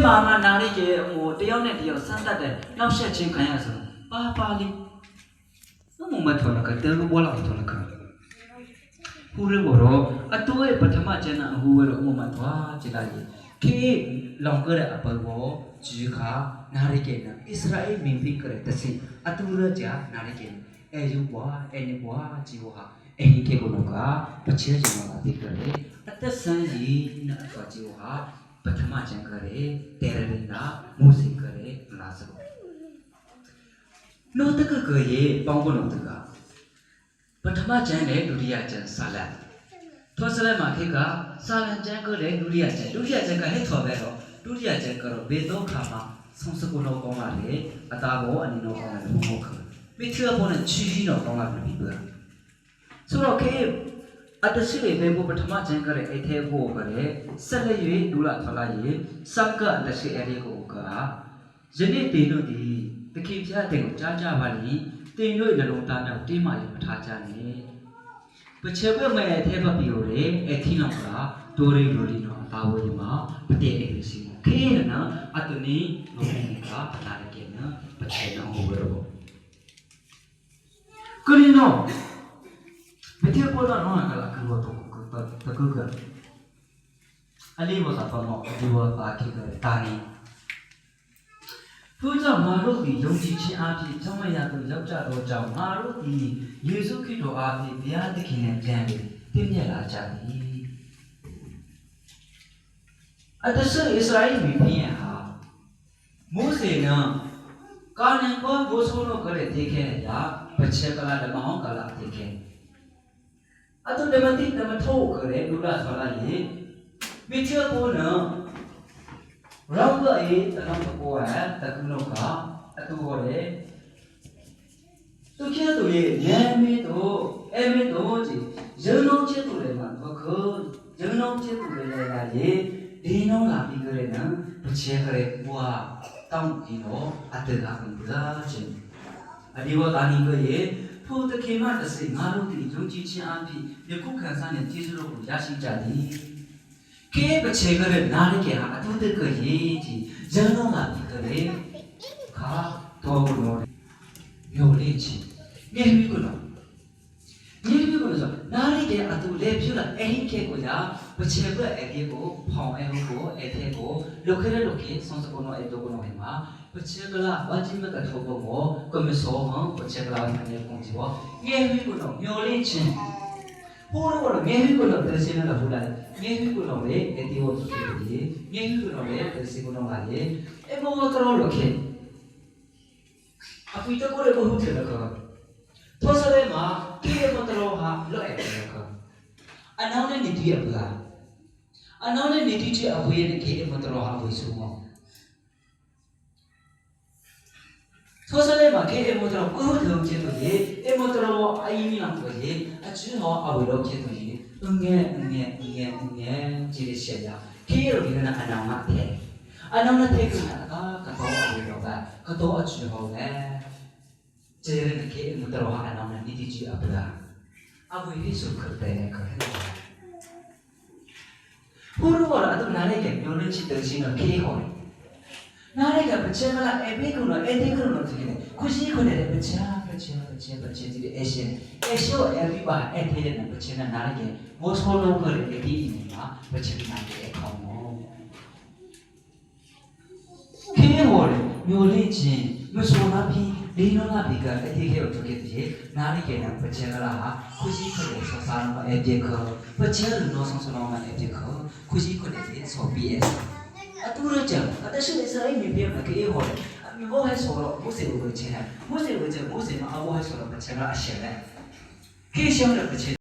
မှာငါနာရီရဲ့ဟိုတယောက်နဲ့တယောက်စမ်းတတ်တဲ့နောက်ဆက်ချင်းခံရဆိုပါလေးဘုံမထော်လကတဲဘောလာထော်လကဟူရဘောရောအတူရဲ့ပထမကျန်အဟူရောအမမသွားကြည့်လိုက်ခေလောင်ကြတဲ့အပဘောဂျီခါနာရီကေနအစ္စရာအေမင်ဖိကရတစီအတူရကြနာရီကေအဲယူဘွာအဲနေဘွာဂျီဝဟာအဲဒီကေကိုလောကပချဲဂျီမာတိကရအသက်ဆန်းကြီးနာဖာဂျီဝဟာပထမကျန်ကြတဲ့တေရလင်နာမူစိကရဲလာစကောနောတကကရေပေါင်းကုန်တော့ကပထမကျန်တဲ့ဒုတိယကျန်ဆာလန်သောဆလန်မှာခေကဆာလန်ကျန်ကလည်းဒုတိယကျန်ကဟဲ့ထော်ပဲတော့ဒုတိယကျန်ကတော့ဘေတော့ခါမှာဆုံးစကုလောကောင်းလာတယ်အတာဘောအနေတော့ကောင်းလာတယ်ဘုံခမိထရပေါ်နဲ့ချီချီတော့ကောင်းလာပြီပြဆိုတော့ခေအတရှိလေဘုပထမကျန်ကလည်းအဲ့သေးဖို့ကလည်းဆက်လက်၍ဒူလာထလာရေးစံကအတရှိအဲ့ဒီကိုကယနေ့တင်တို့ဒီတခင်ပြတဲ့ကိုကြားကြပါလိတင်တို့နှလုံးသားနဲ့တင်းမာရမထားကြနဲ့ပချေဘမဲသေးပပီကိုလေအထီနောက်ကဒိုရီလိုဒီနော်ဘာဝေးမှာပတေအေးစီခေရနာအတနီလိုနေကလာရကေနပချေနောဟိုရောကရီနောမတိပေါ်တော့နော်ကလာကတော့တကူကအလီဘောသာပေါ်တော့ဒီဝပါခိကတာနီထို့ကြောင့်ငါတို့သည်ယုံကြည်ခြင်းအဖြစ်ချောင်းမရသို့ရောက်ကြသောကြောင့်ငါတို့သည်ယေရှုခရစ်တော်အားဖြင့်ဘုရားသခင်နဲ့ပြန်ပြီးတည်မြဲလာကြသည်အတဆဣသရေလပြည်ပြန်ဟာမိုးစေနံကာနန်ဘောဘိုးဆိုးတို့ကလည်းတည်ခဲ့ရပချက်ကလာဓမ္မဟောင်းကလာတည်ခဲ့အတူဓမ္မတိဓမ္မထိုးကလည်းလူလာဆောလာရေမိချေဘောနံရောက်ကအေးတလုံးပေါ်ဟဲ့တကုလောကအတူဟောလေသူကျသူရဲ့ဉာဏ်မင်းတို့အမင်းတို့ကြီးရုံလုံးချစ်သူတွေမှာအခုရုံလုံးချစ်သူတွေလည်းလာရေဒီနောလာပြီးကြတဲ့နော်ပချေခရဲဘွာတောင်းကြီးတော့အတကံဘူးလားချင်းအဒီဘောတာနီကရေထိုတခင်မတစိငါတို့ဒီယုံကြည်ခြင်းအဖြစ်ယခုခံစားနေကျေးဇူးတော်ကိုရရှိကြသည်ခေပချေကရနာရီကေဟာအတူတကရေးကြီးရန်တော့လာပြီကလေးခါတော်ဘလို့မျိုးလေးချင်းမြေပြီးကလို့ဆိုနာရီကေအတူလေးပြလာအဲ့ဒီကေကိုရပချေကအဲ့ဒီကိုဖောင်းအဲ့ကိုအဲ့ဒီကိုလုခဲလုခဲဆုံးစကောနော်အဲ့တော့ကောနော်မှာပချေကလာဘာချင်းမကထောဘောကိုကမစောဟောပချေကလာနဲ့ကုန်စီဘောမြေပြီးကလို့မျိုးလေးချင်းဟိုတော့မြေပြီးကလို့တစင်းလာဘူးလားမြေပြီးကလို့လေအဲ့ဒီကိုသူကြီးမြေပြီးကလို့လေတစင်းကလို့လာရေအဲ့ဘောကတော့လုခဲအပိတကိုလည်းဘုထဲလာကောသောစရဲမှာကိရမတော်ဟာလွတ်ရတယ်ကောအနောက်နဲ့နေတည်ရပါအနောက်နဲ့နေတည်ချအဝေးနဲ့ကိရမတော်ဟာဝေစုမောသောစရဲမှာကိရမတော်ကိုထုံချင်လို့ရေအမတော်အယင်းနာကိုရေအချစ်ဟောအဝေလို့ချင်လို့ရေငဲကြည့်ရရှက်ရကိရဒီနာအနောက်မှာတဲ့အနောက်နဲ့တဲ့ကတော့အဝေတော့ကတော့အချစ်ဟောလဲကျေရတဲ့ကေမတော်ဟာအနောင်နဲ့နိတိကြီးအပလာအဝိရိစုခတဲ့ခဲဘုရောအတူနားလိုက်မျိုးလေးချစ်တဲ့ရှင်ကခေဟောနားလိုက်ကပချေမလားအဘေကုနော်အတေကုနော်တကယ်ခုရှိခွနဲ့ပချေဒီအရှင်အရှိုးအရိပါအတေတဲ့ပချေနားလိုက်မောစကိုလုံးကလေးဒီမှာပချေနားတဲ့ခေါင်းမောခေဟောမျိုးလေးချင်းမဆိုနာပြီးဒီနောလာဘီကအတိကေကိုထုတ်ခဲ့တဲ့နာရီကေနပချေကလာဟာခုရှိခွတဲ့ဆောစာမအတေခပချေလူနောဆောဆောမအတေခခုရှိခွတဲ့ဆော PS အတူရကြအတရှိစရိုင်းမြေပြမကေဟောအမီဘောဟဲဆောတော့မိုးစေကိုချေမိုးစေမအဘောဟဲဆောတော့ပချေကအရှက်လဲခေရှောတဲ့ပချေ